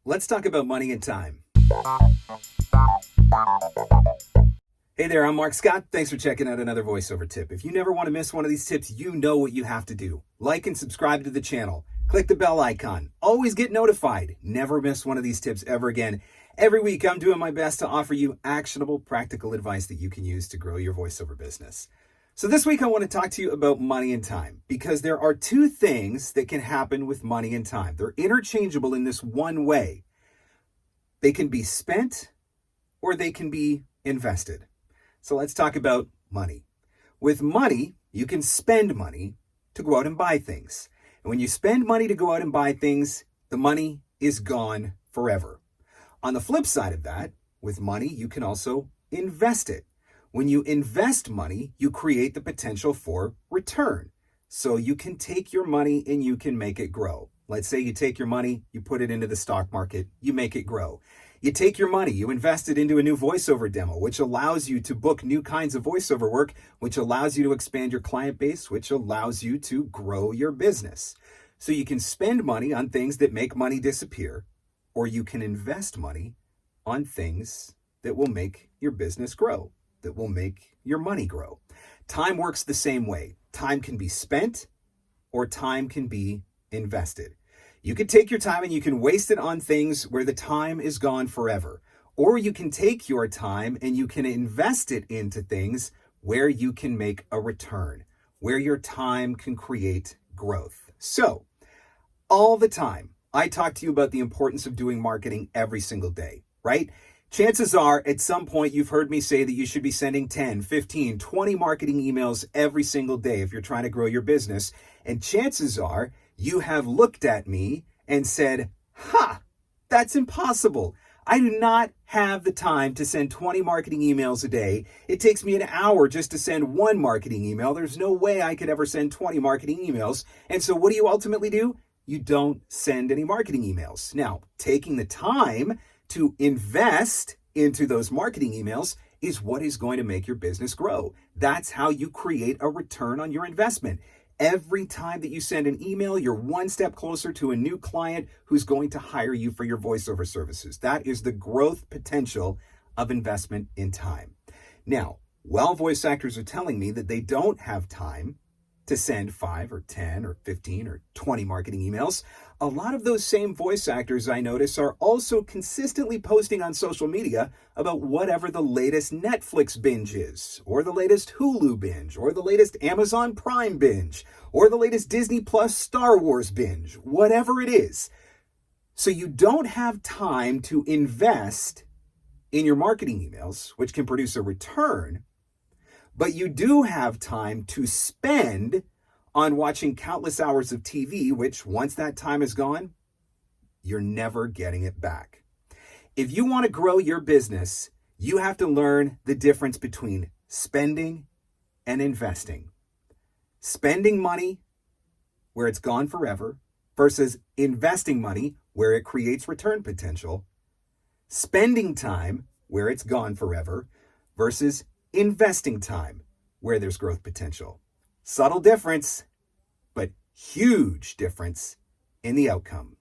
let's talk about money and time. Hey there, I'm Marc Scott. Thanks for checking out another voiceover tip. If you never want to miss one of these tips, you know what you have to do. Like and subscribe to the channel. Click the bell icon. Always get notified. Never miss one of these tips ever again. Every week, I'm doing my best to offer you actionable, practical advice that you can use to grow your voiceover business. So this week, I want to talk to you about money and time because there are two things that can happen with money and time. They're interchangeable in this one way. They can be spent or they can be invested. So let's talk about money. With money, you can spend money to go out and buy things. And when you spend money to go out and buy things, the money is gone forever. On the flip side of that, with money, you can also invest it. When you invest money, you create the potential for return. So you can take your money and you can make it grow. Let's say you take your money, you put it into the stock market, you make it grow. You take your money, you invest it into a new voiceover demo, which allows you to book new kinds of voiceover work, which allows you to expand your client base, which allows you to grow your business. So you can spend money on things that make money disappear, or you can invest money on things that will make your business grow, that will make your money grow. Time works the same way. Time can be spent or time can be invested. You can take your time and you can waste it on things where the time is gone forever. Or you can take your time and you can invest it into things where you can make a return, where your time can create growth. So, all the time, I talk to you about the importance of doing marketing every single day, right? Chances are at some point you've heard me say that you should be sending 10, 15, 20 marketing emails every single day if you're trying to grow your business. And chances are you have looked at me and said, that's impossible. I do not have the time to send 20 marketing emails a day. It takes me an hour just to send one marketing email. There's no way I could ever send 20 marketing emails. And so what do you ultimately do? You don't send any marketing emails. Now, taking the time to invest into those marketing emails is what is going to make your business grow. That's how you create a return on your investment. Every time that you send an email, you're one step closer to a new client who's going to hire you for your voiceover services. That is the growth potential of investment in time. Now, while voice actors are telling me that they don't have time to send 5 or 10 or 15 or 20 marketing emails, a lot of those same voice actors I notice are also consistently posting on social media about whatever the latest Netflix binge is, or the latest Hulu binge, or the latest Amazon Prime binge, or the latest Disney Plus Star Wars binge, whatever it is. So you don't have time to invest in your marketing emails, which can produce a return, but you do have time to spend on watching countless hours of TV, which once that time is gone, you're never getting it back. If you want to grow your business, you have to learn the difference between spending and investing. Spending money where it's gone forever versus investing money where it creates return potential. Spending time where it's gone forever versus investing time where there's growth potential. Subtle difference, but huge difference in the outcome.